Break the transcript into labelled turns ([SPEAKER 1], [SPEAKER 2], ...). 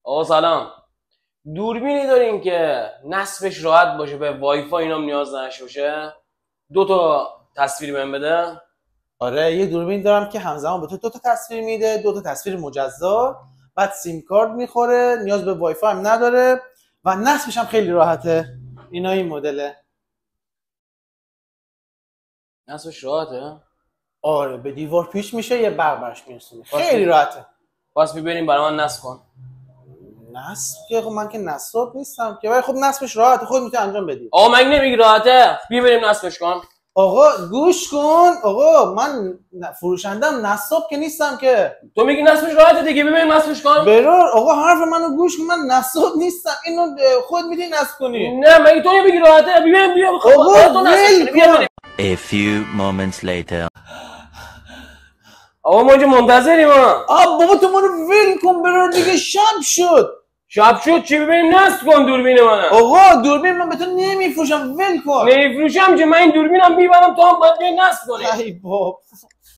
[SPEAKER 1] آقا سلام. دوربینی دارین که نصبش راحت باشه، به وای فای اینام نیاز نشه باشه، 2 تا تصویر بهم بده.
[SPEAKER 2] آره یه دوربین دارم که همزمان به تو 2 تا تصویر میده، 2 تا تصویر مجزا، بعد سیم کارت میخوره، نیاز به وای فای هم نداره و نصبش هم خیلی راحته. اینا این مدله.
[SPEAKER 1] نصبش راحته؟
[SPEAKER 2] آره به دیوار پیش میشه، یه برق برش میرسونه، خیلی راحته.
[SPEAKER 1] پس ببریم برای من نصب کن.
[SPEAKER 2] نصب که خب من که نصاب نیستم که، ولی خب نصبش راحته، خود میتونی انجام بدی.
[SPEAKER 1] آقا مگه نمیگی راحته؟ بریم نصبش کن.
[SPEAKER 2] آقا گوش کن، آقا من فروشندم، نصاب که نیستم که.
[SPEAKER 1] تو میگی نصبش راحته دیگه، بریم نصبش کن.
[SPEAKER 2] برار آقا حرف منو گوش کن، من نصاب نیستم، اینو خود میتونی نصب کنی.
[SPEAKER 1] نه مگه تو نمیگی راحته؟ بیا
[SPEAKER 2] آقا
[SPEAKER 1] تو نصبش کنی.
[SPEAKER 3] A few moments later.
[SPEAKER 1] آقا ما اینجا منتظریم.
[SPEAKER 2] بابا تو منو ول کن برار دیگه، شب شد.
[SPEAKER 1] شب شد چی؟ ببینیم نصب کن دوربین من.
[SPEAKER 2] آقا دوربین من به تو نمیفروشم، ول کن.
[SPEAKER 1] نمیفروشم که من این دوربینم میبرم تو هم باید بیای نصب کنی.
[SPEAKER 2] ای بابا